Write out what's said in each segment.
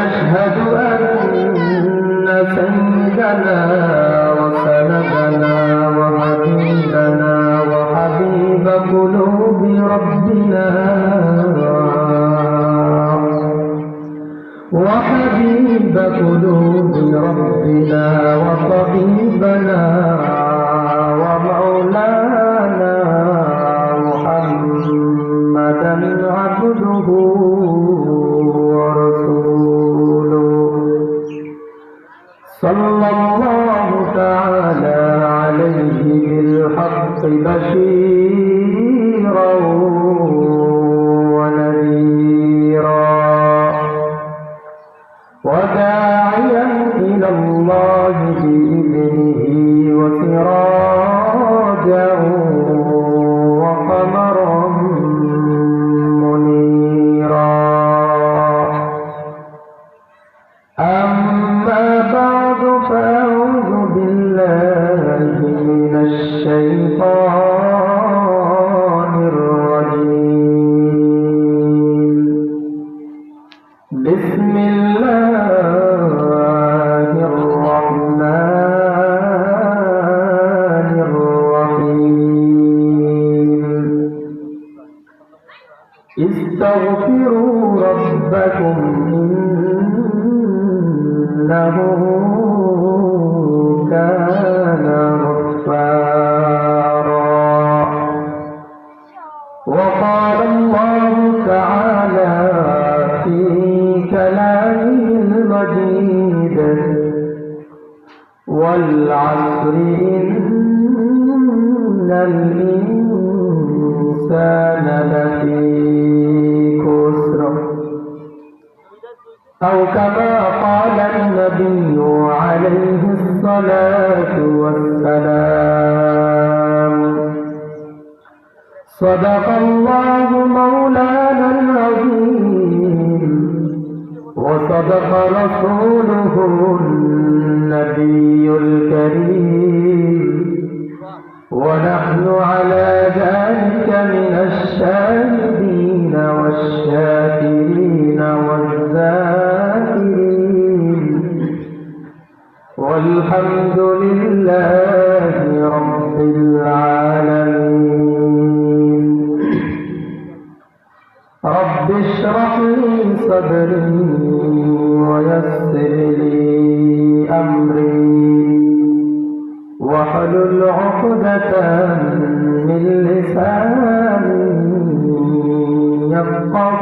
ونشهد أن سيدنا وسندنا وحبيبنا وحبيب قلوب ربنا وحبيب قلوب ربنا وطبيبنا ومولانا محمدا عبده ورسوله صلى الله تعالى عليه بالحق بشيرا وداعيا إلى الله بإذنه وسراجا وقمرا منيرا أما بعد فأعوذ بالله من الشيطان الرجيم بسم الله الرحمن الرحيم استغفروا ربكم إنه كان غفارا وقال الله تعالى في كلامه المجيد والعصر إن الإنسان لفي خسر أو كما قال النبي عليه الصلاة والسلام صدق الله مولانا العظيم وصدق رسوله النبي الكريم ونحن على ذلك من الشاهدين والشاكرين والذاكرين والحمد لله رب العالمين رب اشرح لي صدري ويسر لي أمري واحلل عقدة من لساني يفقه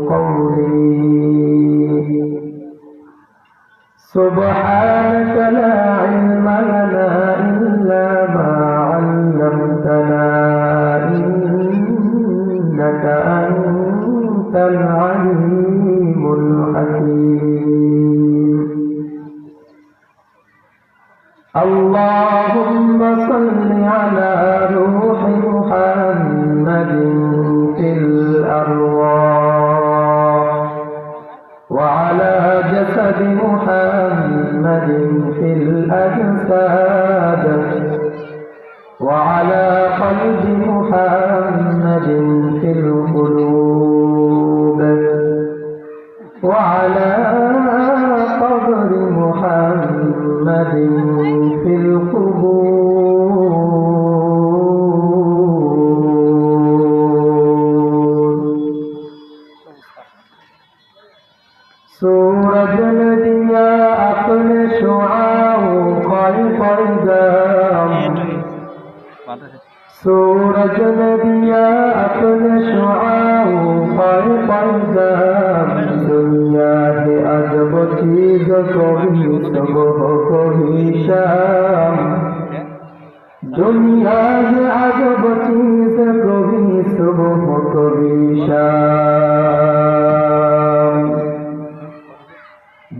قولي سبحانك لا علم لنا إلا ما علمتنا إنك أنت العليم الحكيم اللهم صل على روح محمد في الأرواح وعلى جسد محمد في الأجساد وعلى قلب محمد في القلوب وعلى قبر محمد في القبور सूरज ने दिया अपने शुआओं पैगाम सूरज ने दिया अपने शुआओं पैगाम दुनिया के अजब चीज कभी सुबह कभी शाम दुनिया के अजब चीज कभी सुबह कभी शाम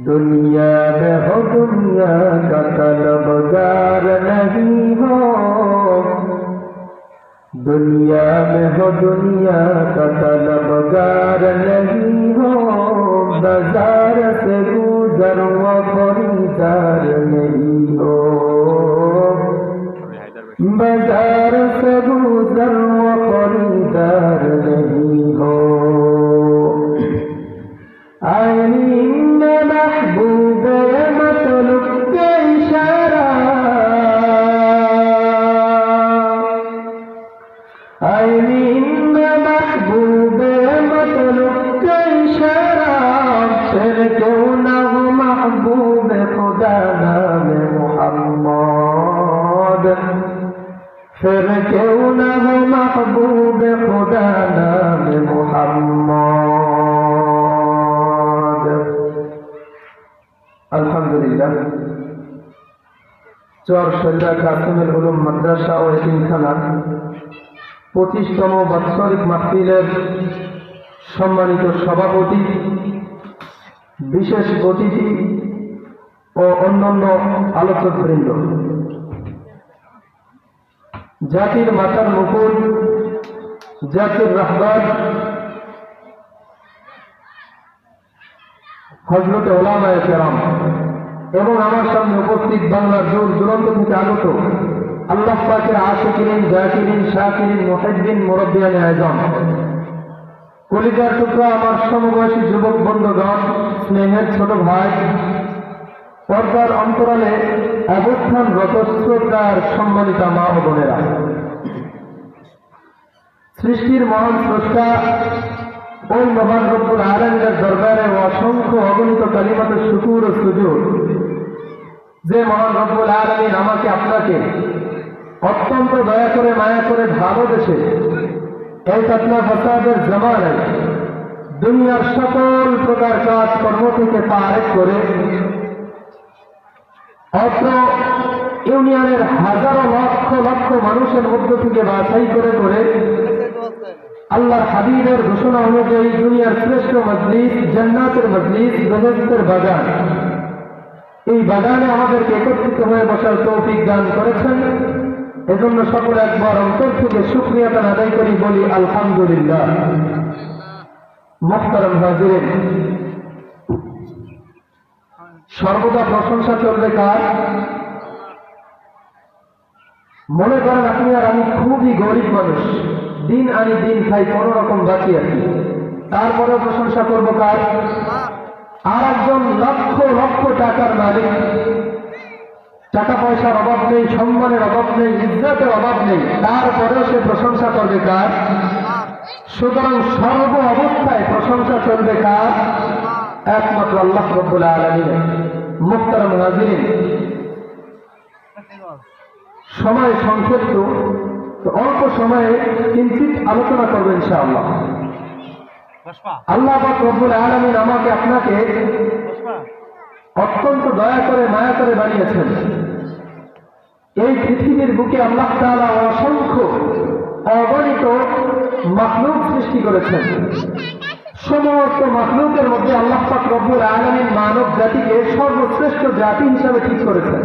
दुनिया में हो दुनिया का तलबगार नहीं हो दुनिया में हो दुनिया का तलबगार नहीं हो बाजार से गुजर व खरीदार नहीं हो बाजार से गुजर व खरीदार नहीं हो फिर क्यों न हो महबूब खुदा नाम मुहम्मद। अल्हम्दुलिल्लाह। চরশরিয়া কাসিমুল উলুম মাদ্রাসা ও এতিমখানা 25তম বাৎসরিক মাহফিলের সম্মানিত সভাপতি, বিশেষ অতিথি ও অন্যান্য আলোচকবৃন্দ, জাতির মাতার মুকুট, জাতির রাহবার হযরত উলামায়ে কেরাম এবং আমার সামনে উপস্থিত বাংলার দূর দূরান্ত থেকে আগত আল্লাহ পাকের আশিকিন, জাকিরিন, শাকিরিন, মুহিব্বিন, মুরাব্বিয়ানে আযম, কলিজার টুকরা আমার সমবয়সী যুবক বন্ধুগণ, স্নেহের ছোট ভাই, পর্দার অন্তরালে অবস্থানরত শ্রোতার সম্মানিত মা ও বোনেরা, সৃষ্টির মহান স্রষ্টা ওই মহান রব্বুল আলামিনের দরবারে অসংখ্য অগণিত কালিমাতে শুকর ও সুজুদ, যে মহান রব্বুল আলামিন আমাকে আপনাকে অত্যন্ত দয়া করে, মায়া করে, ভালোবেসে এই ফিতনা ফাসাদের জামানায় দুনিয়ার সকল প্রকার কাজ কর্ম থেকে পার করে অত্র ইউনিয়নের হাজারো লক্ষ লক্ষ মানুষের মধ্য থেকে বাছাই করে করে আল্লাহর হাবিবের ঘোষণা অনুযায়ী দুনিয়ার শ্রেষ্ঠ মজলিস, জান্নাতের মজলিস, বেহেশতের বাগান, এই বাগানে আমাদেরকে একত্রিত হয়ে বসার তৌফিক দান করেছেন। এজন্য সকলে একবার অন্তর থেকে শুকরিয়াটা আদায় করি, বলি আলহামদুলিল্লাহ। মুহতারাম হাজিরিন, সর্বদা প্রশংসা চলবে কার? মনে করেন আপনি আর আমি খুবই গরিব মানুষ, দিন আনি দিন খাই, কোন রকম বাঁচি আর কি, তারপরে প্রশংসা করবো কার? আর একজন লক্ষ লক্ষ টাকার মালিক, টাকা পয়সার অভাব নেই, সম্মানের অভাব নেই, ইজ্জতের অভাব নেই, তারপরেও সে প্রশংসা করবে কার? সুতরাং সর্ব অবস্থায় প্রশংসা চলবে কার? একমাত্র আল্লাহ রাব্বুল আলামিনের। মুহতারাম হাজিরিন, সময় সংক্ষিপ্ত, তো অল্প সময়ে কিঞ্চিত আলোচনা করবেন ইনশাআল্লাহ। আল্লাহ পাক রব্বুল আলামিন আমাকে আপনাকে অত্যন্ত দয়া করে, মায়া করে বানিয়েছেন। এই পৃথিবীর বুকে আল্লাহ তাআলা অসংখ্য অগণিত মাখলুক সৃষ্টি করেছেন। সমস্ত মাখলুকের মধ্যে আল্লাহ পাক রব্বুল আলামিন মানব জাতিকে সর্বশ্রেষ্ঠ জাতি হিসাবে ঠিক করেছেন।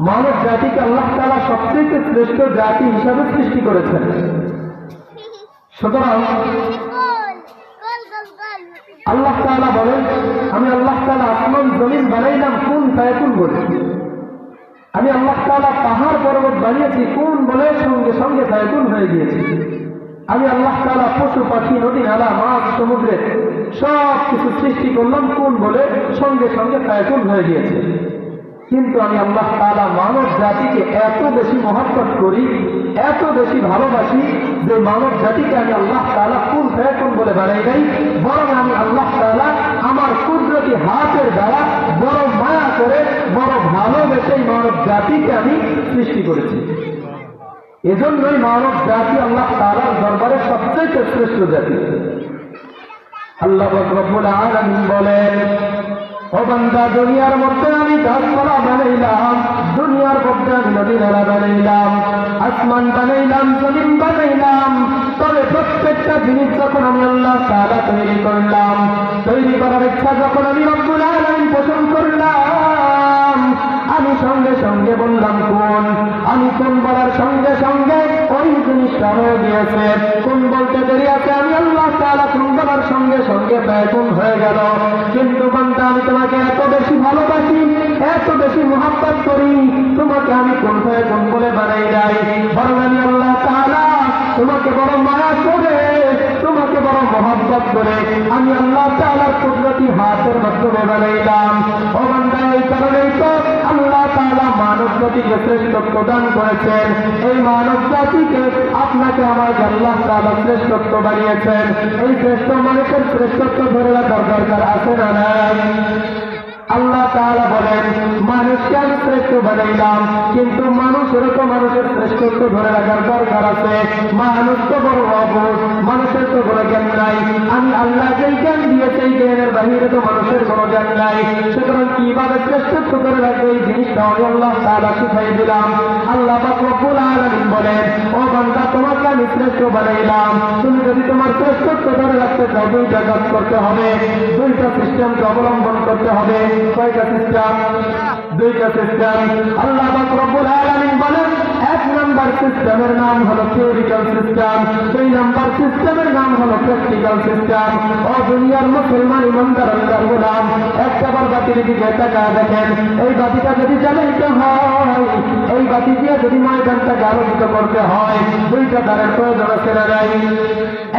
মানব জাতিকে আল্লাহ তাআলা সবচেয়ে শ্রেষ্ঠ জাতি হিসাবে সৃষ্টি করেছেন। সুতরাং আল্লাহ তাআলা বলেন, আমি আল্লাহ তাআলা আসমান জমিন বানাইলাম কুন ফায়াকুন বলে। আমি আল্লাহ তাআলা পাহাড় পর্বত বানিয়েছি কুন বলে, সঙ্গে সঙ্গে ফায়াকুন হয়ে গিয়েছে। আমি আল্লাহ তাআলা পশু পাখি, নদী নালা, মাছ, সমুদ্রে সব কিছু সৃষ্টি করলাম কুন বলে, সঙ্গে সঙ্গে ফায়াকুন হয়ে গিয়েছে। কিন্তু আমি আল্লাহ তাআলা মানব জাতিকে এত বেশি মহব্বত করি, এত বেশি ভালোবাসি, যে মানব জাতিকে আমি আল্লাহ তাআলা কুন ফায়াকুন বলে বানাই নাই, বরং আমি আল্লাহ তাআলা আমার কুদরতি হাতের দ্বারা বড় মায়া করে, বড় ভালোবেসে মানব জাতিকে আমি সৃষ্টি করেছি। এজন্যই মানব জাতি আল্লাহ তাআলার দরবারে সবচেয়ে শ্রেষ্ঠ জাতি। আল্লাহ রাব্বুল আলামিন বলেন, ও বান্দা, দুনিয়ার মধ্যে আমি গাছপালা বানাইলাম, দুনিয়ার মধ্যে আমি নদী নালা বানাইলাম, আসমান বানাইলাম, জমিন বানাইলাম, তবে প্রত্যেকটা জিনিস যখন আমি আল্লাহ তাআলা তৈরি করলাম, তৈরি করার ইচ্ছা যখন আমি রব্বুল আলামিন পোষণ করলাম, আমি সঙ্গে সঙ্গে বললাম কোন। আমি কোন বলার সঙ্গে সঙ্গে ওই জিনিসটা হয়ে গিয়েছে। কোন বলতে দেরি আছে, আমি আল্লাহ তাআলা কোন বলার সঙ্গে সঙ্গে বেকুন হয়ে গেল। কিন্তু বান্দা, আমি তোমাকে এত বেশি ভালোবাসি, এত বেশি মহব্বত করি, তোমাকে আমি কোন বেকুন বলে বানাই নাই, বরং আমি আল্লাহ তাআলা তোমাকে বড় মায়া করে, তোমাকে বড় মহব্বত করে আমি আল্লাহ তাআলার কুদরতি হাতের মাধ্যমে বানাইলাম। ও বান্দা, এই কারণেই তো আল্লাহ তাআলা মানব জাতিকে শ্রেষ্ঠত্ব দান করেছেন। এই মানব জাতিকে আপনাকে আমার আল্লাহ তাআলা শ্রেষ্ঠত্ব বানিয়েছেন। এই শ্রেষ্ঠ মানুষের শ্রেষ্ঠত্ব ধরে রাখার দরকার আছে না নাই? আল্লাহ তাআলা বলেন মানুষকে আমি শ্রেষ্ঠ বানাইলাম, কিন্তু মানুষেরও তো মানুষের শ্রেষ্ঠত্ব ধরে রাখার দরকার আছে। মানুষ তো বড় অবুঝ, মানুষের তো কোনো জ্ঞান নাই। আমি আল্লাহ যেই জ্ঞান দিয়েছে এই জ্ঞানের বাহিরে তো মানুষের কোনো জ্ঞান নাই। সুতরাং কিভাবে শ্রেষ্ঠত্ব ধরে রাখবে এই জিনিসটা আমি আল্লাহ তাআলা শিখাই দিলাম। আল্লাহ পাক রব্বুল আলামিন বলেন, ও বান্দা তোমাকে আমি শ্রেষ্ঠ বানাইলাম, তুমি যদি তোমার শ্রেষ্ঠত্ব ধরে রাখতে চাও দুইটা কাজ করতে হবে, দুইটা সিস্টেমকে অবলম্বন করতে হবে। কয়টা সিস্টেম? দুইটা সিস্টেম। আল্লাহ পাক রব্বুল আলামিন বলেন, এক নাম্বার সিস্টেমের নাম হলো থিওরিক্যাল সিস্টেম, দুই নাম্বার সিস্টেমের নাম হলো প্র্যাকটিক্যাল সিস্টেম। ও দুনিয়ার মুসলমান ইমানদার আল্লাহর গোলাম, একটা বার বাতির দিকে তাকায় দেখেন, এই বাতিটা যদি জ্বালাইতে হয়, এই বাতি দিয়ে যদি ময়দানটাকে আলোকিত করতে হয়, দুইটা তারের প্রয়োজন আছে না নাই?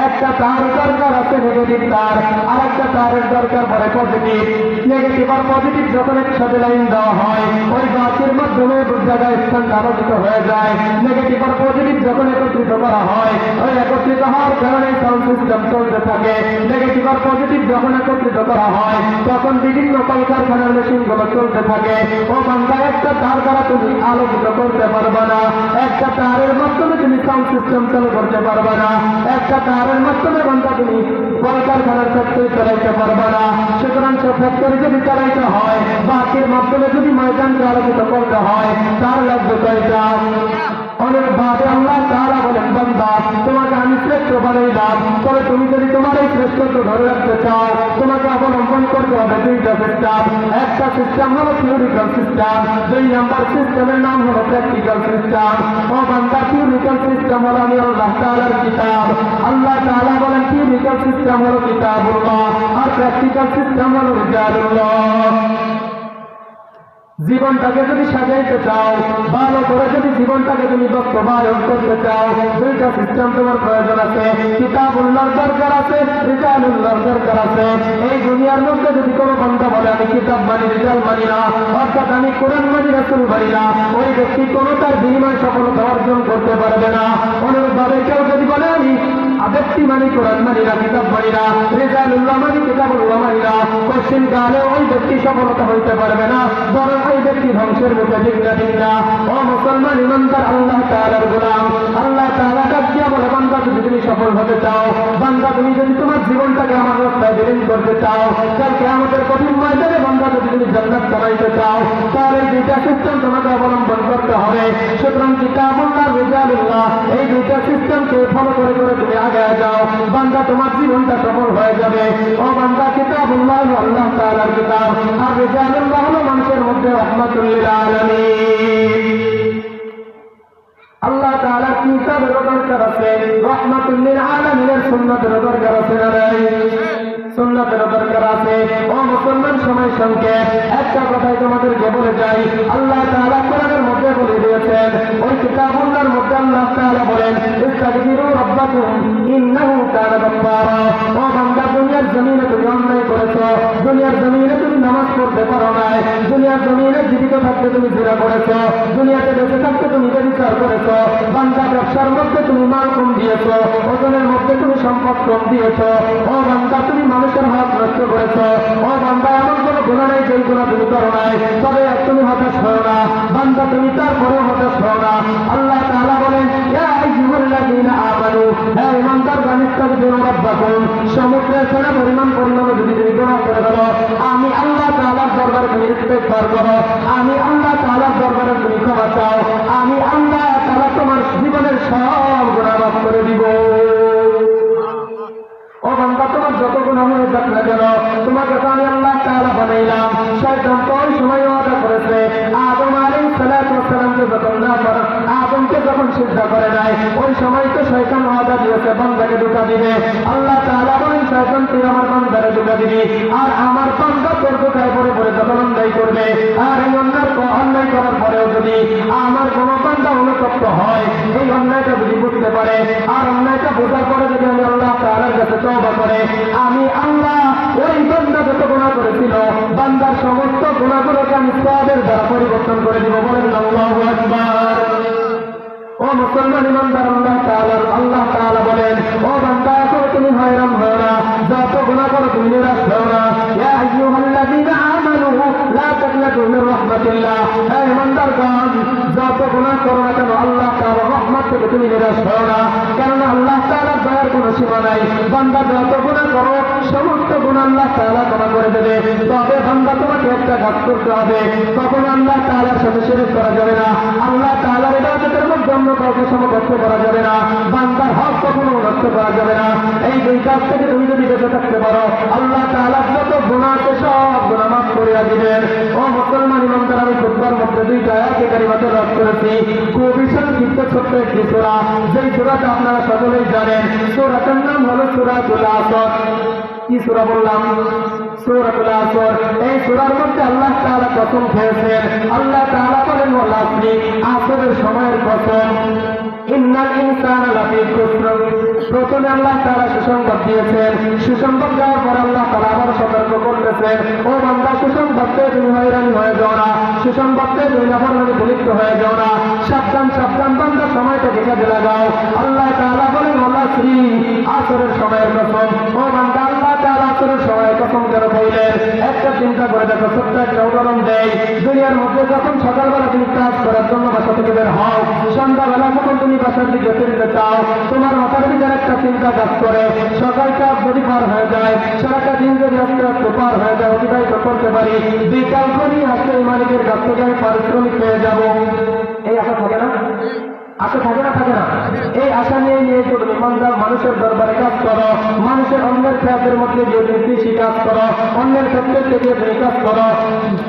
একটা তার দরকার আছে নেগেটিভ তার, আর একটা তারের দরকার পড়ে পজিটিভ। নেগেটিভ আর পজিটিভ যখন একসাথে লাইন দেওয়া হয়, ওই বাতির মাধ্যমে জায়গায় স্থানটা আলোকিত হয়ে যায়। নেগেটিভ আর পজিটিভ যখন একত্রিত করা হয়, ওই একত্রিত হওয়ার কারণে সাউন্ড সিস্টেম চলতে থাকে। নেগেটিভ আর পজিটিভ যখন একত্রিত করা হয়, তখন বিভিন্ন কলকারখানার মেশিনগুলো চলতে থাকে। ও বান্দা, একটা তার দ্বারা তুমি আলোকিত করতে পারবে না, একটা তারের মাধ্যমে তুমি সাউন্ড সিস্টেম চালু করতে পারবে না, একটা তারের মাধ্যমে বান্দা তুমি কলকারখানার ফ্যাক্টরি চালাইতে পারবে না। সুতরাং সে ফ্যাক্টরি যদি চালাইতে হয়, বাতির মাধ্যমে যদি ময়দানকে আলোকিত করতে হয়, তার লাগবে কয়টা? অনেকভাবে আল্লাহ তাআলা বলেন, বান্দা তোমাকে আমি শ্রেষ্ঠ বানাইলাম, তবে তুমি যদি তোমার এই শ্রেষ্ঠত্ব ধরে রাখতে চাও, তোমাকে অবলম্বন করতে হবে দুইটা সিস্টেম। একটা সিস্টেম হলো থিওরিক্যাল সিস্টেম, দুই নাম্বার সিস্টেমের নাম হলো প্র্যাকটিক্যাল সিস্টেম। ও বান্দা, থিওরিক্যাল সিস্টেম হলো আমি আল্লাহ তাআলার কিতাব। আল্লাহ তাআলা বলেন থিওরিক্যাল সিস্টেম হলো কিতাবুল্লাহ, আর প্র্যাকটিক্যাল সিস্টেম হলো রিজালুল্লাহ। জীবনটাকে যদি সাজাইতে চাও, ভালো করে যদি জীবনটাকে তুমি বাস্তবায়ন করতে চাও, দুইটা সিস্টেম তোমার প্রয়োজন আছে। কিতাবুল্লাহর দরকার আছে, রিজালুল্লাহর দরকার আছে। এই দুনিয়ার মধ্যে যদি কোনো বান্দা বলে আমি কিতাব মানি, রিজাল মানি না, অর্থাৎ আমি কোরআন মানি, রাসূল মানি না, ওই ব্যক্তি কোনো তার বিনিময় সফলতা অর্জন করতে পারবে না। অনুরূপভাবে কেউ যদি বলে আমি ব্যক্তি মানি, কোরআন মানি না, কিতাব মানি না, রিজালুল্লাহ মানি, কিতাবুল্লাহ মানি না, কোশ্চিন কালে ওই ব্যক্তি সফলতা হইতে পারবে না, বরং ওই ব্যক্তি ধ্বংসের মুখে। ঠিক না ঠিক না? ও মুসলমান ইমানদার আল্লাহ তাআলার গোলাম, আল্লাহ তাআলা ডাক দিয়া বলে, বান্দা যদি তুমি সফল হতে চাও, বান্দা তুমি যদি তোমার জীবনটাকে আমার রাস্তায় বিলীন করতে চাও, কালকে আমাদের কঠিন ময়দানে বান্দা যদি তুমি জান্নাত কামাইতে চাও, তাহলে এই দুইটা সিস্টেম তোমাকে অবলম্বন করতে হবে। সুতরাং কিতাবুল্লাহ, রিজালুল্লাহ, এই দুইটা সিস্টেমকে ফলো করে করে তুমি আগে যাও, বান্দা তোমার জীবনটা সফল হয়ে যাবে। ও বান্দা, কিতাবুল্লাহ আল্লাহ তাআলার কিতাব, আর রিজালুল্লাহ হলো মানুষের মধ্যে রাহমাতুল লিল আলামিন। আল্লাহ তাআলার কিতাবের দরকার আছে, রাহমাতুল লিল আলামিনের সুন্নাতের দরকার আছে না নাই? সুন্নাতের দরকার আছে। ও মুসলমান, সময় সংক্ষেপ, একটা কথাই তোমাদেরকে বলে যাই। আল্লাহ তাআলা কোরআনের মধ্যে বলে দিয়েছেন, ওই কিতাবুল্লাহর মধ্যে আল্লাহ তাআলা বলেন, ইস্তাগফিরু রাব্বাকুম ইন্নাহু কানা গাফফারা। ও বান্দা, দুনিয়ার জমিনে তুমি অন্যায় করেছো, দুনিয়ার জমিনে তুমি নামাজ পড়তে পারো নাই, দুনিয়ার জমিনে জীবিত থাকতে তুমি জিনা করেছো, দুনিয়াতে বেঁচে থাকতে তুমি ব্যভিচার করেছো, বান্দা ব্যবসার মধ্যে তুমি মাল কম দিয়েছো, ওজনের মধ্যে তুমি সম্পদ কম দিয়েছো। ও বান্দা, তুমি মানুষের হাত নষ্ট করেছ। ও বান্দা, এমন কোনো গুনাহ নেই যেই গুনাহ তুমি করো নাই, তবে তুমি হতাশ হও না বান্দা, তুমি তারপরেও হতাশ হও না। আল্লাহ তাআলা বলেন, ইয়া আইয়ুহাল্লাযীনা আমানু, হে ঈমানদারগণ, ইস্তাগফিরু রাব্বাকুম, সমুদ্রের ফেনা পরিমাণে যদি তুমি গুনাহ করে ফেলো, আমি আল্লাহ তাআলার দরবারে তুমি ইস্তিগফার করো, আমি আল্লাহ তাআলার দরবারে তুমি ক্ষমা চাও, আমি আল্লাহ তাআলা তোমার জীবনের সব গুনাহ মাফ করে দিব। ও বান্দা, তোমার যত গুনাহ হয়ে যাক না কেন, তোমাকে তো আমি আল্লাহ তাআলা বানাইলাম। শয়তান তো ওই সময় ওয়াদা করেছে, আদম আলাইহিস সালাতু ওয়াস সালামকে যখন না করে, আদমকে যখন সিজদা করে নাই, ওই সময় তো শয়তান ওয়াদা দিয়েছে বান্দাকে ধোঁকা দিবে। আল্লাহ তাআলা বলেন, শয়তান তুই আমার বান্দাকে ধোঁকা দিবি, আর আমার বান্দা তোর ধোঁকায় পড়ে পড়ে যখন অন্যায় করবে, আর এই অন্যায় করার পরেও যদি আমার কোনো বান্দা অনুতপ্ত হয়, এই অন্যায়টা যদি বুঝতে পারে, আর অন্যায়টা বোঝার পরে যদি আমি আল্লাহ তাআলার কাছে তওবা করে, আমি আল্লাহ ওই বান্দা যত গুনাহ করেছিল, বান্দার সমস্ত গুনাহগুলোকে আমি সওয়াবের দ্বারা পরিবর্তন করে দিব। বলেন আল্লাহু আকবার। ও মুসলমান ইমানদার, আল্লাহ তাআলা বলেন, ও বান্দা, এখন তুমি হয়রান হও না, যত গুনাহ করো তুমি নিরাশ হও না। ইয়া আইয়ুহাল্লাযীনা আমানু করো না কেন, আল্লাহ তাআলার রহমত থেকে তুমি নিরাশ হও না, কেননা আল্লাহ তাআলার দয়ার কোনো সীমা নাই। বান্দা যত গুনাহ করো সমস্ত গুনাহ আল্লাহ তাআলা ক্ষমা করে দেবে। তবে বান্দা তোমাকে একটা কাজ করতে হবে, কখনো আল্লাহ তাআলার সাথে শিরক করা যাবে না, আল্লাহ তাআলার ইবাদতের মধ্যে অন্য কাউকে সমকক্ষ করা যাবে না, বান্দার হক কখনো নষ্ট করা যাবে না। এই দুই কাজ থেকে তুমি যদি বেঁচে থাকতে পারো, আল্লাহ তাআলা যত গুনাহ আছে সব গুনাহ মাফ করে দিবেন। ও মুসলমান ইমানদার, আমি খুতবার মধ্যে দুইটা আয়াতে কারিমা তেলাওয়াত করেছি। খুবই সংক্ষিপ্ত ছোট্ট একটি সূরা, যেই সূরাটা আপনারা সকলেই জানেন। সূরাটার নাম হলো সূরাতুল আসর। কি সূরা বললাম? সূরাতুল আসর। এই সূরার মধ্যে আল্লাহ তাআলা কসম খেয়েছেন। আল্লাহ তাআলা বলেন ওয়াল আসরি, আসরের সময়ের কসম। ইন্নাল ইনসানা লাফি খুসর। প্রথমে আল্লাহ তাআলা সুসংবাদ দিয়েছেন, সুসংবাদ দেওয়ার পর আল্লাহ তাআলা আবার সতর্ক করতেছেন, ও বান্দা সুসংবাদ পেয়ে তুমি হয়রানি হয়ে যাও না, সুসংবাদ পেয়ে তুমি নাফরমানিতে লিপ্ত হয়ে যাও না, সাবধান সাবধান বান্দা, সময়টাকে কাজে লাগাও। আল্লাহ তাআলা বলেন ওয়াল আসরি, আসরের সময়ের কসম। ও বান্দা, আল্লাহ তাআলা আসরের সময়ের কসম কেন কইলেন? একটা চিন্তা করে দেখো, ছোট্ট একটা উদাহরণ দেয়। দুনিয়ার মধ্যে যখন সকালবেলা তুমি কাজ করার জন্য বাসা থেকে বের হও, সন্ধ্যাবেলা যখন তুমি বাসার দিকে ফিরতে চাও, তোমার মাথার ভিতরে একটা চিন্তা কাজ করে, সকালটা যদি পার হয়ে যায়, সারাটা দিন যদি আস্তে আস্তে পার হয়ে যায়, অতিবাহিত করতে পারি, বিকাল করি আজকে এই মালিকের কাছ থেকে আমি পারিশ্রমিক পেয়ে যাব। এই আশা থাকে না? আশা থাকে না? থাকে না? এই আশা নিয়ে নিয়ে তুমি ইমানদার মানুষের দরবারে কাজ করো, মানুষের অন্যের ক্ষেত্রের মধ্যে গিয়ে তুমি কৃষি কাজ করো, অন্যের ক্ষেত্রে গিয়ে তুমি কাজ করো,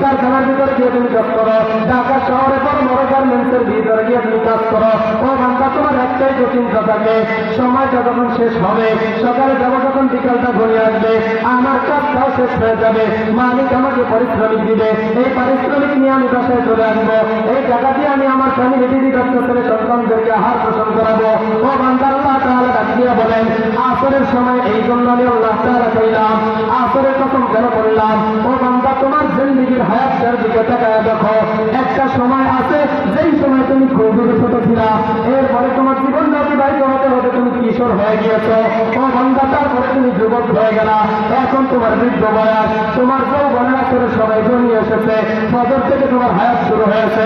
কারখানার ভিতরে গিয়ে তুমি কাজ করো, ঢাকা শহরে বড় বড় গার্মেন্টসের ভিতরে গিয়ে তুমি কাজ করো। ও বান্দা, তোমার একটাই তো চিন্তা থাকে, সময়টা যখন শেষ হবে, সকালে যাবো যখন বিকালটা ঘনিয়ে আসবে, আমার কাজটাও শেষ হয়ে যাবে, মালিক আমাকে পারিশ্রমিক দিবে, এই পারিশ্রমিক নিয়ে আমি বাসায় চলে আসবো, এই টাকা দিয়ে আমি আমার ফ্যামিলি দিদি ছেলে সন্তানদেরকে আহার পোষণ করাবো। ও বান্দা, আল্লাহ তাআলা ডাক দিয়ে বলেন আসরের সময়, এই জন্য আমি আল্লাহ তাআলা কইলাম আসরের কসম কেন করলাম? ও বান্দা, তোমার জিন্দেগীর হায়াতের দিকে তাকায় দেখো, একটা সময় আছে যেই সময় তুমি খুবই ছোট ছিলা, এরপরে তোমার জীবনটা অতিবাহিত হতে হতে তুমি কিশোর হয়ে গিয়েছ। ও বান্দা, তারপরে তুমি যুবক হয়ে গেলা, এখন তোমার বৃদ্ধ বয়স, তোমার যৌবনের আসরের সময় ঘনিয়ে এসেছে, ফজর থেকে তোমার হায়াত শুরু হয়েছে,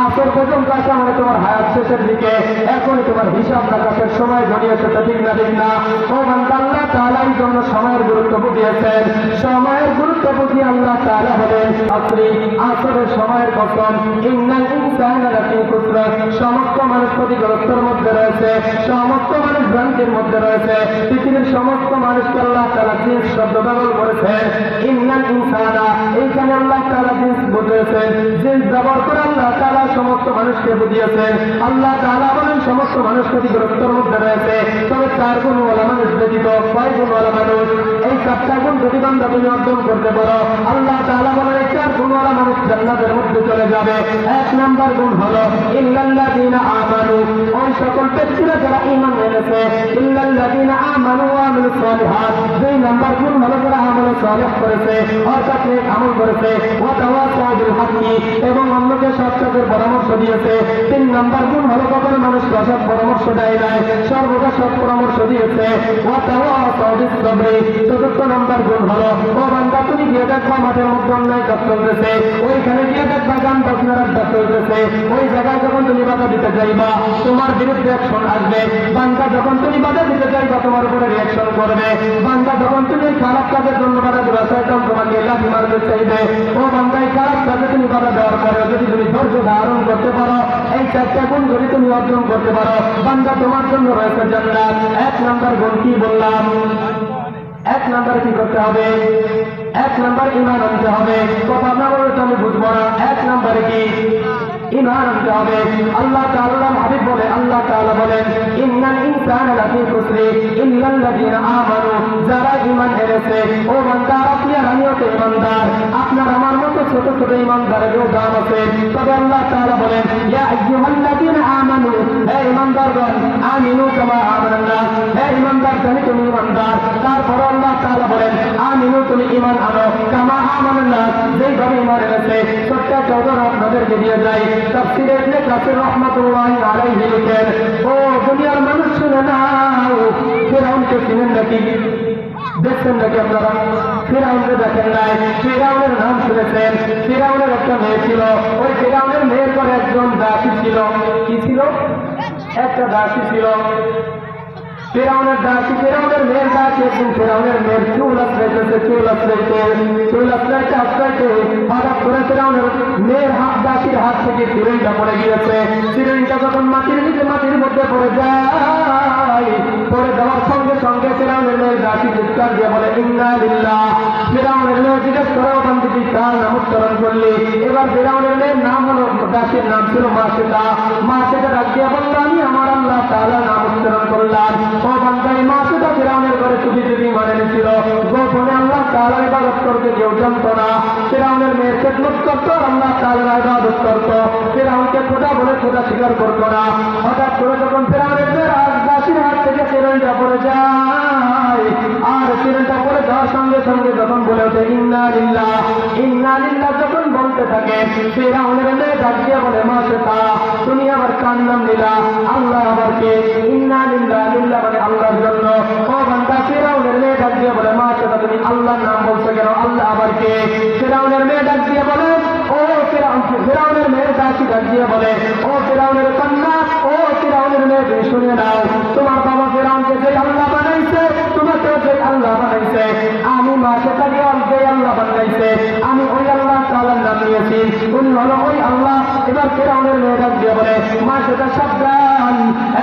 আসর পর্যন্ত আসা মানে তোমার হায়াত শেষের দিকে, এখন তোমার হিসাব রাখার সময় ঘনিয়ে এসেছে, ঠিক না? ঠিক না? ও বান্দা, আল্লাহ তাআলা এই জন্য সময়ের গুরুত্ব বুঝিয়েছেন। সময়ের গুরুত্ব বুঝিয়ে আল্লাহ তাআলা বলেন আসরি, আসরের সময়ের কসম। ইন্নাল ইনসানা লাফি খুসর, সমস্ত মানুষ ক্ষতিগ্রস্তের মধ্যে রয়েছে, সমস্ত মানুষ ভ্রান্তির মধ্যে রয়েছে। পৃথিবীর সমস্ত মানুষকে আল্লাহ তাআলা জিন্স শব্দ ব্যবহার করেছেন। ইন্নাল ইনসানা, এইখানে আল্লাহ তাআলা জিন্স বুঝিয়েছেন, জিন্স ব্যবহার করে আল্লাহ তাআলা সমস্ত মানুষকে বুঝিয়েছেন। আল্লাহ তাআলা বলেন সমস্ত মানুষ ক্ষতিগ্রস্তের মধ্যে রয়েছে, তবে 4 গুণওয়ালা মানুষ ব্যতীত। 5 গুণওয়ালা মানুষ, এই 4টা গুণ যদি বান্দা তুমি অর্জন করতে পারো, আল্লাহ তাআলা বলেন এই 4 গুণওয়ালা মানুষ জান্নাতের মধ্যে চলে যাবে। 1 নাম্বার গুণ হলো ইল্লাল্লাযীনা আমানু, ওই সকল ব্যক্তিরা যারা ঈমান এনেছে, ইল্লাল্লাযীনা আমানু ওয়া আমিলুস সালিহাত। 2 নাম্বার গুণ হলো যারা আমল সালেহ করেছে, অর্থাৎ নেক আমল করেছে, ওয়া তাওয়াসাউ বিল হাক্কি, এবং অন্যকে সৎ কাজের পরামর্শ দিয়েছে। 3 নাম্বার গুণ হলো কখনো মানুষকে অসৎ পরামর্শ দেয় নাই, সর্বদা সৎ পরামর্শ দিয়েছে। ওয়া তাওয়াসাউ বিস সাবরি। 4 নাম্বার গুণ হলো, ও বান্দা, তুমি গিয়ে দেখবা মাঠের মধ্যে অন্যায় কাজ চলতেছে, ওইখানে গিয়ে দেখবা গান বাজনার আড্ডা চলতেছে, ওই জায়গায় যখন তুমি বাধা দিতে যাইবা তোমার বিরুদ্ধে অ্যাকশন আসবে। বান্দা, যখন তুমি বাধা দিতে যাইবা তোমার উপরে রিঅ্যাকশন করবে। বান্দা, যখন তুমি খারাপ কাজের জন্য বাধা দিবা, শয়তান তোমাকে লাঠি মারতে চাইবে। ও বান্দা, এই খারাপ কাজে তুমি বাধা দেওয়ার পরে যদি তুমি ধৈর্য ধারণ করতে পারো, এই 4টা গুণ যদি তুমি অর্জন করতে পারো, বান্দা, তোমার জন্য রয়েছে জান্নাত। 1 নাম্বার গুণ কি বললাম? 1 নাম্বার কি করতে হবে? 1 নাম্বার ঈমান আনতে হবে। কথা না বলে তো আমি বুঝবো না। 1 নাম্বারে কি? ঈমান আনতে হবে। আল্লাহ তাআলা হাবিব বলে, আল্লাহ তাআলা বলেন ইন্নাল ইনসানা লাফি খুসর ইল্লাল্লাযীনা আমানু, যারা ঈমান এনেছে। ও বান্দা, আপনি আর আমিও তো ঈমানদার, আপনার আমার মতো ছোট ছোট ঈমানদারেরও দাম আছে। তবে আল্লাহ তাআলা বলেন ইয়া আইয়ুহাল্লাযীনা আমানু, হে ঈমানদারগণ, আমিনু কামা আমানান নাস, হে ঈমানদার জানি তুমি ঈমানদার। তারপর আল্লাহ তাআলা বলেন আমিনু, তুমি ঈমান আনো কামা আমানান নাস, যেইভাবে ঈমান এনেছে। ছোট্ট একটা উদাহরণ আপনাদেরকে দিয়ে যাই। তাফসীরে ইবনে কাসির রাহমাতুল্লাহি আলাইহি লিখেন, ও দুনিয়ার মানুষ শুনে নাও, ফিরআউনকে চিনেন নাকি? দেখছেন নাকি আপনারা? ফিরাউনকে দেখেন নাই? ফিরাউনের নাম শুনেছেন? ফিরাউনের একটা মেয়ে ছিল, ওই ফিরাউনের মেয়ের পরে একজন দাসী ছিল। কি ছিল? একটা দাসী ছিল। ফিরাউনের দাসী, ফিরাউনের মেয়ের দাসী একদিন ফিরাউনের মেয়ের চুল আশ্রাইতেছে, চুল আশ্রাইতে হঠাৎ করে ফিরাউনের মেয়ের দাসীর হাত থেকে চিরুনিটা পড়ে গিয়েছে। চিরুনিটা যখন মাটির মধ্যে পড়ে যায়, পড়ে যাওয়ার সঙ্গে সঙ্গে ফিরাউনের মেয়ের দাসী চিৎকার দিয়ে বলে ইন্না লিল্লাহ। ফিরাউনের মেয়ে জিজ্ঞেস করে ওখান থেকে কার নাম উচ্চারণ করলি? এবার ফিরাউনের মেয়ের নাম হলো, দাসীর নাম ছিল মাসেদা। মাসেদা ডাক দিয়ে বলল আমি আমার আল্লাহ তাআলার নাম উচ্চারণ করলাম। ও বান্দা, এই মাসেদা ফিরাউনের ঘরে চুপি মানে নিছিল, গোপনে আল্লাহ তাআলার ইবাদত করতে কেউ জানতো না। ফিরাউনের মেয়ের খেদমত করতো, আল্লাহ তাআলার ইবাদত করতো। ফিরাউনকে খোদা বলে খোদা স্বীকার করতো না। হঠাৎ করে যখন ফিরাউনের মেয়ের দাসীর হাত থেকে চিরুনিটা পড়ে যায়, আর চিরুনিটা পড়ে যাওয়ার সঙ্গে সঙ্গে যখন বলে ওঠে ইন্না লিল্লাহ, ইন্না লিল্লাহ যখন বলতে থাকে, ফিরাউনের মেয়ে ডাক দিয়ে বলে মাসেদা, তুমি আবার কার নাম নিলা? আল্লাহ আবার কে? ইন্না লিল্লাহ, লিল্লাহ মানে আল্লাহর জন্য। ও বান্দা, ফিরাউনের মেয়ে ডাক দিয়ে বলে মাসেদা, তুমি আল্লাহর নাম বলছো কেন? আল্লাহ আবার কে? ফিরাউনের মেয়ে ডাক দিয়ে বলে, ও ফিরাউনের মেয়ের দাসী ডাক দিয়ে বলে, ও ফিরাউনের কন্যা, ও ফিরাউনের মেয়ে, তুমি শুনে নাও, তোমার বাবা ফিরাউনকে যে আল্লাহ বানাইছে, তোমাকে যে আল্লাহ বানাইছে, আমি মাসেদাকে যে আল্লাহ বানাইছে, আমি ওই আল্লাহ তাআলার নাম নিয়েছি, উনি হলো ওই আল্লাহ। এবার ফিরাউনের মেয়ে ডাক দিয়ে বলে মাসেদা সাবধান,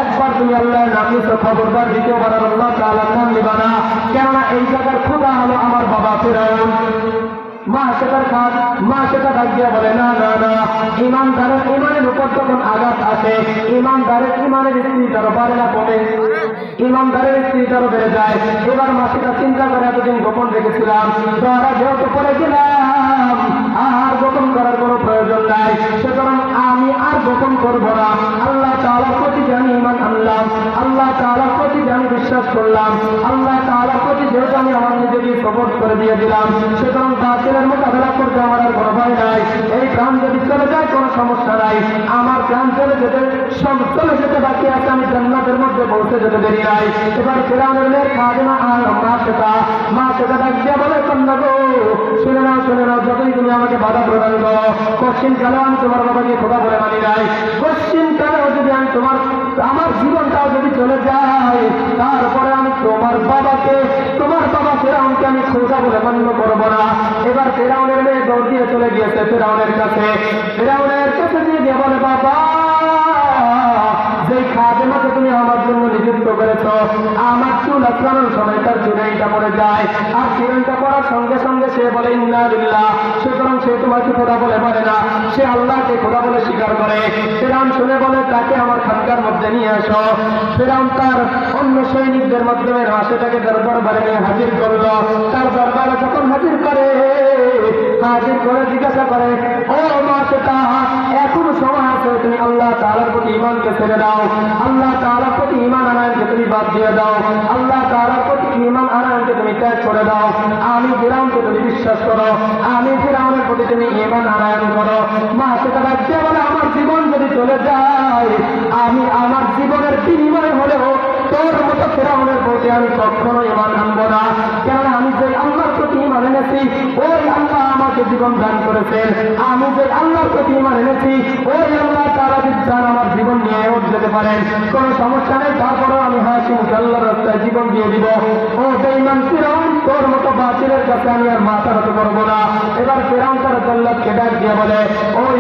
একবার তুমি আল্লাহর নাম নিয়েছো, খবরদার দ্বিতীয়বার আল্লাহ তাআলার নাম নিবা না, কেননা এই জায়গার খোদা হলো আমার বাবা ফিরাউন। মাসেদা ডাক দিয়ে বলে না না না, ইমানদারের ইমানের উপর যখন আঘাত আসে, ইমানদারের ইমানের স্ত্রীটারও বাড়ে না কমে, ইমানদারের স্ত্রীটারও বেড়ে যায়। এবার মাসেদা চিন্তা করে এতদিন গোপন রেখেছিলাম, ধরা যেহেতু পড়ে গেলাম, আর গোপন করার কোনো প্রয়োজন নাই, সুতরাং আমি আর গোপন করবো না। আল্লাহ তাআলার প্রতি আমি ঈমান আনলাম, আল্লাহ তাআলার প্রতি আমি বিশ্বাস করলাম, আল্লাহ তাআলার প্রতি যেহেতু আমি আমার নিজেকে সপোর্ট করে দিয়ে দিলাম, সুতরাং বাতিলের মোকাবেলা করতে আমার আর কোনো ভয় নাই। এই প্রাণ যদি চলে যায় কোনো সমস্যা নাই, আমার প্রাণ চলে যেতে বাকি আছে, আমি জান্নাতের মধ্যে পৌঁছে যেতে দেরি নাই। এবার ফিরাউনের মেয়ের খাদেমা আর মাসেদা ডাক দিয়ে বলে কন্যা গো, শুনে নাও, যতই তুমি আমাকে বাধা প্রদান করো, কোশ্চিন কালেও আমি তোমার বাবাকে খোদা বলে মানি নাই, কোশ্চিন কালেও যদি আমি আমার জীবনটাও যদি চলে যায়, তারপরে আমি তোমার বাবা ফিরাউনকে আমি খোদা বলে মান্য করবো না। এবার ফিরাউনের মেয়ে দৌড় দিয়ে চলে গিয়েছে ফিরাউনের কাছে দিয়ে বলে বাবা, যে খাদেমাকে তুমি আমার জন্য নিযুক্ত করেছ, আমার চুল আঁচড়ানোর সময় তার চিরুনিটা পড়ে যায়, আর চিরুনিটা পড়ার সঙ্গে সঙ্গে সে বলে ইন্না লিল্লাহ, সুতরাং সে তোমাকে খোদা বলে মানে না, সে আল্লাহকে খোদা বলে স্বীকার করে। ফিরাউন শুনে বলে তাকে আমার খানকার মধ্যে নিয়ে আসো। ফিরাউন তার অন্য সৈনিকদের মাধ্যমে মাসেদাকে তার দরবারে নিয়ে হাজির করলো। তার দরবারে যখন হাজির করে জিজ্ঞাসা করে, ও মাসেদা, এখনো সময় আছে, তুমি আল্লাহ তাআলার প্রতি ঈমানকে ছেড়ে দাও, আল্লাহ তাআলার প্রতি ঈমান আনায়নকে তুমি বাদ দিয়ে দাও, আল্লাহ তাআলার প্রতি ঈমান আনায়নকে তুমি ত্যাগ করে দাও, আমি ফিরাউনকে তুমি বিশ্বাস করো, আমি ফিরাউনের প্রতি তুমি ঈমান আনায়ন করো। মাসেদা রাজ্যে বলে আমার জীবন যদি চলে যায়, আমি আমার জীবনের বিনিময় হলেও তোর মতো ফিরাউনের প্রতি আমি কখনো ঈমান আনবো না, কেননা আমি যে আল্লাহর প্রতি ঈমান এনেছি, ওই আল্লাহ আমাকে জীবন দান করেছেন, আমি যে আল্লাহর প্রতি ঈমান এনেছি, ওই আল্লাহ তাআলা বিদ্যান আমার জীবন নিয়ে যেতে পারেন, কোন সমস্যা নেই, তারপরেও আমি হাসি মুখে আল্লাহর রাস্তায় জীবন দিয়ে দিব। ও বেঈমান ফিরাউন, তোর মতো বাতিলের কাছে আমি আর মাথা নত করবো না। এবার ফিরাউন তার জল্লাদকে ডাক দিয়ে বলে, ওই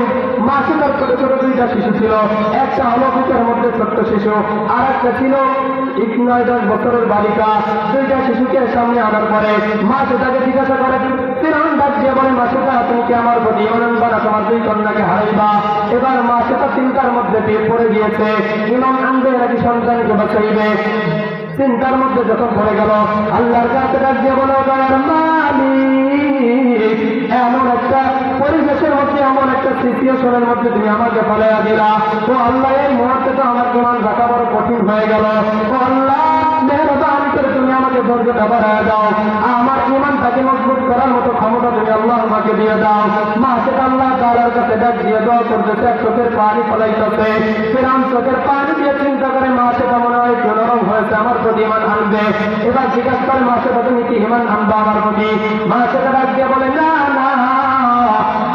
মাসেদার ছোট ছোট দুইটা শিশু ছিল, একটা হলো বুকের মধ্যে ছোট্ট শিশু, আর একটা ছিল 9-10 বছরের বালিকা। দুইটা শিশুকে সামনে আনার পরে মাসেদাকে জিজ্ঞাসা করে, ফিরাউন ডাক দিয়ে বলে মাসেদা, তুমি কি আমার প্রতি ঈমান আনবা না তোমার দুই কন্যাকে হারাইবা? এবার মাসেদা চিন্তার মধ্যে পড়ে গিয়েছে, ঈমান আনবে নাকি সন্তানকে বাঁচাইবে। চিন্তার মধ্যে যখন পড়ে গেল, আল্লাহর কাছে ডাক দিয়ে বলে, দয়ার মালিক, এমন একটা পরিবেশের মধ্যে, এমন একটা সিচুয়েশনের মধ্যে তুমি আমাকে ফেলাইয়া দিলা, ও আল্লাহ, এই মুহূর্তে তো আমার ঈমান রাখা বড় কঠিন হয়ে গেল, ও আল্লাহ মেহরবানি করে তুমি আমাকে ধৈর্যটা বাড়ায় দাও, আমার ঈমানটাকে মজবুত করার মতো ক্ষমতা তুমি আল্লাহ আমাকে দিয়ে দাও। মা সেটা আল্লাহ তাআলার কাছে ডাক দিয়ে দোয়া করতেছে, চোখের পানি ফলাইতেছে। ফিরআউন চোখের পানি দিয়ে চিন্তা করে মা সেটা মনে হয় একটু নরম হয়েছে, আমার প্রতি ঈমান আনবে। এবার জিজ্ঞাসা করে মা সেটা তুমি কি ঈমান আনবা আমার প্রতি? মা সেটা ডাক দিয়ে বলে না না,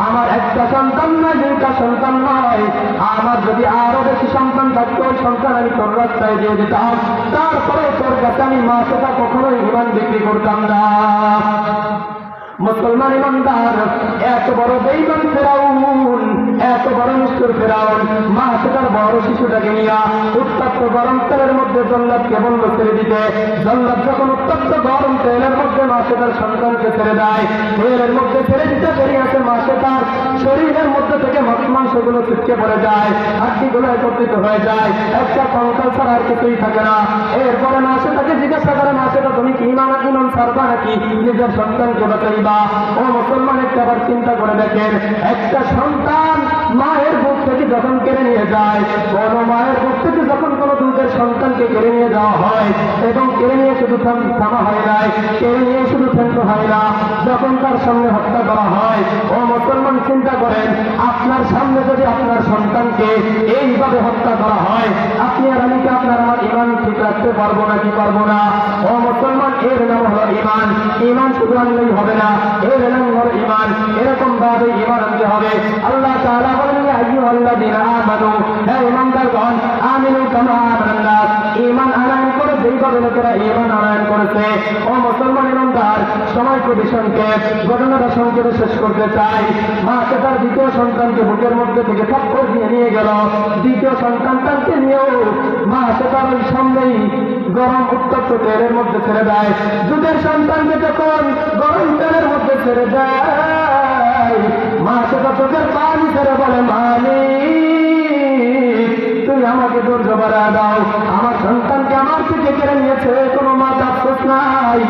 আমার একটা সন্তান নয়, দুইটা সন্তান নয়, আমার যদি আরো বেশি সন্তান থাকতো ওই সন্তান আমি তোর রাস্তায় দিয়ে দিতাম, তারপরে তোর কাছে আমি মা সেটা কখনোই ঈমান বিক্রি করতাম না। মুসলমান ইমানদার, এত বড় বেঈমান ফিরআউন, এত বড় নিষ্ঠুর ফিরআউন মা সেটার বড় শিশুটাকে নিয়ে উত্তপ্ত গরম তেলের মধ্যে জল্লাদকে বলল ছেড়ে দিতে। জল্লাদ যখন উত্তপ্ত গরম তেলের মধ্যে মা সেটার সন্তানকে ছেড়ে দেয়, তেলের মধ্যে ছেড়ে দিতে বেরিয়ে আসে মা সেটার শরীরের মধ্যে থেকে মাংসগুলো ছিটকে পড়ে যায়, হাড্ডিগুলো একত্রিত হয়ে যায়, একটা কঙ্কাল ছাড়া আর কিছুই থাকে না। এরপরে মা সেটাকে জিজ্ঞাসা করে মা সেটা তুমি কি ঈমান ছাড়বা নাকি নিজের সন্তানকে বাঁচাইবা? ও মুসলমান, একটা আবার চিন্তা করে দেখেন, একটা সন্তান মায়ের বুক থেকে যখন কেড়ে নিয়ে যায়, কোন মায়ের বুক থেকে যখন কোন দুধের সন্তানকে কেড়ে নিয়ে যাওয়া হয় এবং কেড়ে নিয়ে শুধু থামা হয় নাই, কেড়ে নিয়ে শুধু ফেলতে হয় না, যখন তার সামনে হত্যা করা হয়, ও মুসলমান চিন্তা করেন, আপনার সামনে যদি আপনার সন্তানকে এইভাবে হত্যা করা হয়, আপনি আর আমি কি আপনার আমার ঈমান ঠিক রাখতে পারবো নাকি পারবো না? ও মুসলমান, এর নাম হলো ঈমান। ঈমান শুধু আনলেই হবে না, এর নাম হলো ঈমান। এরকম ভাবে ঈমান আনতে হবে। আল্লাহ তাআলা বলেন, ইয়া আইয়ুহাল্লাযীনা আমানু, হে ঈমানদারগণ, আমিনু কামা আমানান নাস, ঈমান আনয়ন করে যেইভাবে লোকেরা ঈমান আনয়ন করেছে। ও মুসলমান ঈমানদার, সময় খুবই সংক্ষেপ, ঘটনাটা সংক্ষেপে শেষ করতে চাই। মা তার দ্বিতীয় সন্তানকে বুকের মধ্যে থেকে থাপ্পড় দিয়ে নিয়ে গেল। দ্বিতীয় সন্তানকে নিয়েও মা তার ওই সামনেই গরম উত্তপ্ত তেলের মধ্যে ছেড়ে দেয়। দুধের সন্তানকে যখন গরম তেলের মধ্যে ছেড়ে দেয়, মা সেটা চোখের পানি ছেড়ে বলে, মালিক তুই আমাকে ধৈর্য বাড়া দাও, আমার সন্তানকে আমার থেকে কেড়ে নিয়েছে, কোনো মাথা আফসোস নাই,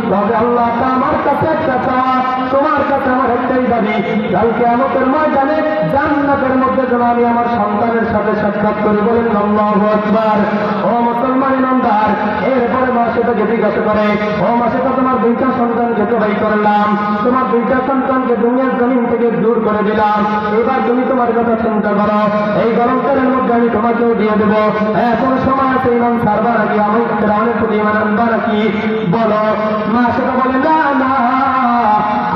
তবে আল্লাহ তা আমার কাছে একটা চাওয়া, তোমার কাছে আমার একটাই দাবি, কালকে আমাদের ময়দানে জান্নাতের মধ্যে যেন আমি আমার সন্তানের সাথে সাক্ষাৎ করি। বলেন আল্লাহু আকবার। ও মুসলমান ইমানদার, এরপরে মা সেটাকে জিজ্ঞাসা করে, ও মা সেটা তোমার দুইটা সন্তানকে জবাই করলাম, তোমার দুইটা সন্তানকে দুনিয়ার জমিন থেকে দূর করে দিলাম, এবার তুমি তোমার কথা চিন্তা করো, এই গরম তেলের মধ্যে আমি তোমাকেও দিয়ে দেবো, এখন সময় আছে ঈমান ছাড়বা নাকি আমি ফিরআউনের প্রতি ঈমান আনবা নাকি? বলো। মা সেটা বলে, না না,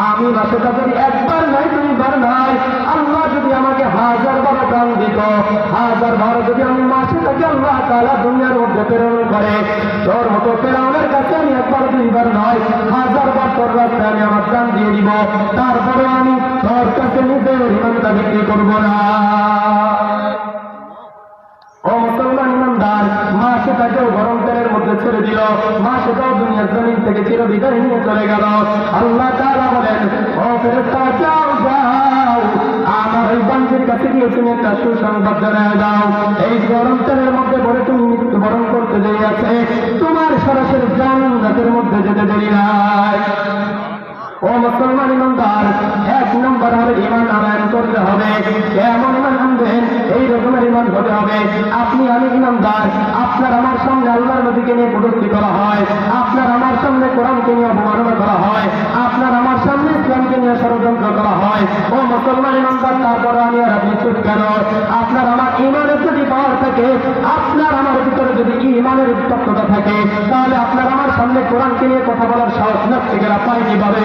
আমি মা সেটা যদি একবার নয় দুইবার নয়, আল্লাহ যদি আমাকে 1000 বার দান দিত, 1000 বার যদি আমি মা সেটাকে আল্লাহ তাআলা দুনিয়ার মধ্যে প্রেরণ করে, তোর মতো ফিরআউনের কাছে আমি একবার দুইবার নয় 1000 বার তোর রাস্তায় আমি আমার জান দিয়ে দিব, তারপরে আমি তোর কাছে নিজের ঈমানটা বিক্রি করবো না। ও মুসলমান ইমানদার, মা সেটাকেও গরম তেলের মধ্যে ছেড়ে দিল, মা সেটাও দুনিয়ার জমিন থেকে চিরবিদায় নিয়ে চলে গেল। আল্লাহ তাআলা বলেন, ও ফেরেশতা যাও যাও, আমার ওই বান্দির কাছে গিয়ে তুমি একটা সুসংবাদ জানায় দাও, এই গরম তেলের মধ্যে পড়ে তুমি মৃত্যুবরণ করতে দেরি আছে, তোমার সরাসরি জান্নাতের মধ্যে যেতে দেরি নাই। ও মুসলমান ইমানদার, 1 নম্বর হলো ঈমান আনয়ন করতে হবে। কেমন ঈমান আনবেন? এই রকমের ঈমান হতে হবে, আপনি আমি ইমানদার, আপনার আমার সামনে আল্লাহর নবীকে নিয়ে কটূক্তি করা হয়, আপনার আমার সামনে কোরআনকে নিয়ে অবমাননা করা হয়, আপনার আমার সামনে ইসলামকে নিয়ে ষড়যন্ত্র করা হয়। ও মুসলমান ইমানদার, তারপরে আমি আর আপনি চুপ কেন? আপনার আমার ঈমানের যদি পাওয়ার থাকে, আপনার আমার ভিতরে যদি ঈমানের উত্তপ্ততা থাকে, তাহলে আপনার আমার সামনে কোরআনকে নিয়ে কথা বলার সাহস নাস্তিকেরা পায়নি পাবে।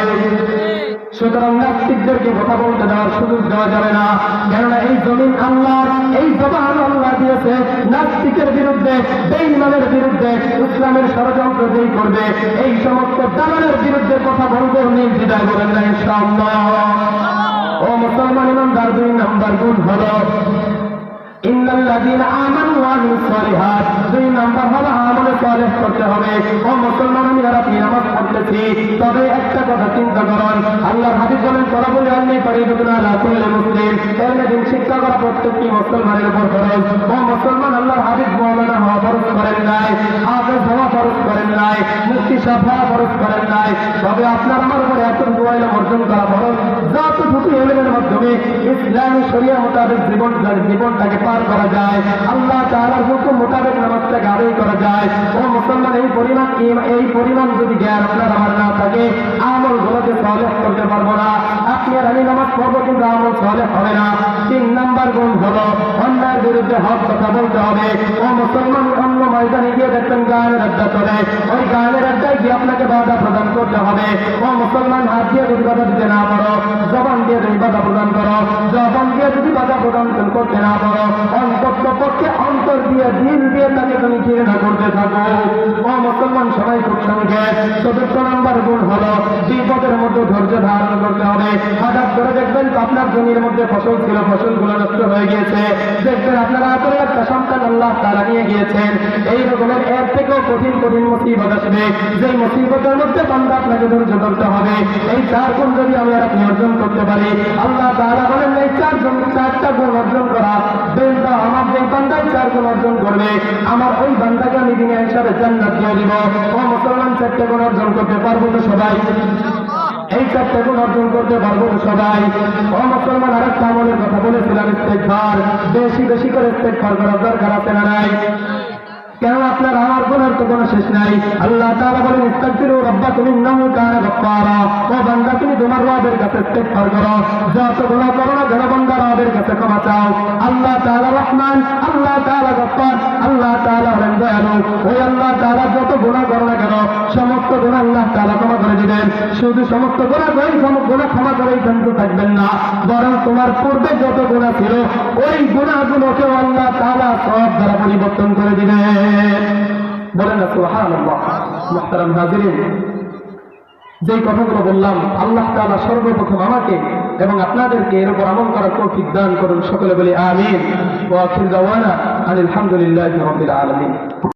সুতরাং নাস্তিকদেরকে কথা বলতে দেওয়ার সুযোগ দেওয়া যাবে না, কেননা এই জমিন আল্লাহর, এই জবান আল্লাহ দিয়েছে। নাস্তিকের বিরুদ্ধে, বেঈমানের বিরুদ্ধে, ইসলামের ষড়যন্ত্র যেই করবে, এই সমস্ত দালালের বিরুদ্ধে কথা বলবো নির্দ্বিধায়, বলেন না ইনশাআল্লাহ। ও মুসলমান ইমানদার, 2 নম্বর গুণ হলো ইন্নাল্লাযীনা আমানু ওয়া আমিলুস সালিহাত। 2 নম্বর হলো আমল সালেহ করতে হবে। ও মুসলমান, আমি আর আপনি নামাজ পড়তেছি, তবে একটা কথা চিন্তা করুন, আল্লাহর হাবিব বলেন, তরাবুল ইলমি ফরিদাতুন আলা কুল্লি মুসলিম, এর শিক্ষা করা প্রত্যেকটি মুসলমানের উপর ফরজ। ও মুসলমান, আল্লাহর হাবিব মাওলানা হওয়া ফরজ করেন নাই, হাফেজ হওয়া ফরজ করেন নাই, মুফতি সাহেব হওয়া ফরজ করেন নাই, তবে আপনার আমার উপর এতটুকু ইলম অর্জন করা ফরজ, যতটুকু ইলমের মাধ্যমে ইসলামী শরিয়া মোতাবেক জীবনটাকে পার করা যায়, আল্লাহ তাআলার হুকুম মোতাবেক নামাজটাকে আদায় করা যায়। ও মুসলমান, এই পরিমাণ যদি জ্ঞান আপনার আমার না থাকে, আমলগুলোকে সালেহ করতে পারবো না। করবো কিন্তু আমল সালেহ হবে না। 3 নাম্বার গুণ হলো অন্যায়ের বিরুদ্ধে হক কথা বলতে হবে। ও মুসলমান, অন্য ময়দানে গিয়ে দেখবেন গানের আড্ডা চলে, ওই গানের আড্ডায় গিয়ে আপনাকে বাধা প্রদান করতে হবে। ও মুসলমান, হাত দিয়ে যদি বাধা দিতে না পারো, জবান দিয়ে যদি বাধা প্রদান করো, জবান দিয়ে যদি বাধা প্রদান করতে না পারো, অন্তত পক্ষে অন্তর দিয়ে দিল দিয়ে তাকে তুমি ঘৃণা করতে থাকো। ও মুসলমান, সবাই খুব সংক্ষেপ। 4 নম্বর গুণ হলো বিপদের মধ্যে ধৈর্য ধারণ করতে হবে। হঠাৎ করে দেখবেন আপনার জমির মধ্যে ফসল ছিল, ফসলগুলো নষ্ট হয়ে গিয়েছে, দেখবেন আপনার আপরে একটা সন্তান আল্লাহ তাআলা নিয়ে গিয়েছেন। এই রকমের এর থেকেও কঠিন কঠিন মুসিবত আসবে, যেই মুসিবতের মধ্যে বান্দা আপনাকে ধৈর্য ধরতে হবে। এই 4 গুণ যদি আমি আর আপনি অর্জন করতে পারি, আল্লাহ তাআলা বলেন এই 4টা গুণ অর্জন করা বেন্দা আমার যে বান্দাই 4 গুণ অর্জন করবে, আমার ওই বান্দাকে আমি দিনে হিসাবে জান্নাত দিয়ে দিব। ও মুসলমান, 4টা গুণ অর্জন করতে পারবো তো সবাই? এই 4টা গুণ অর্জন করতে পারবো তো সবাই? ও মুসলমান, আরেকটা আমলের কথা বলেছিলাম, ইস্তেগফার। বেশি বেশি করে ইস্তেগফার করার দরকার আছে না নাই? কেন আপনার আমার গুনার তো কোনো শেষ নাই। আল্লাহ তাআলা বলেন ইস্তাগফিরু রাব্বাকুম ইন্নাহু কানা গাফফারা। ও বান্দা, তুমি তোমার রবের কাছে ইস্তেগফার করো, যত গুনাহ করো না যেন বান্দা রবের কাছে ক্ষমা চাও। আল্লাহ তাআলা রহমান, আল্লাহ তাআলা গফফার, আল্লাহ তাআলা হলেন দয়ালু। ওই আল্লাহ তাআলা যত গুনাহ করো না কেন সমস্ত গুনাহ আল্লাহ তাআলা ক্ষমা করে দিবেন। শুধু সমস্ত গুনাহ ক্ষমা করেই কিন্তু থাকবেন না, বরং তোমার পূর্বে যত গুনাহ ছিল ওই গুনাহগুলোকেও আল্লাহ তাআলা সওয়াব দ্বারা পরিবর্তন করে দিবেন। বলেন না সুবহানাল্লাহ। মুহতারাম হাজিরিন, যেই কথাগুলো বললাম, আল্লাহ তাআলা সর্বপ্রথম আমাকে এবং আপনাদেরকে এর উপর আমল করার তৌফিক দান করুন। সকলে বলি আমিন। ওয়া আখিরু দাওয়ানা আলহামদুলিল্লাহি রাব্বিল আলামিন।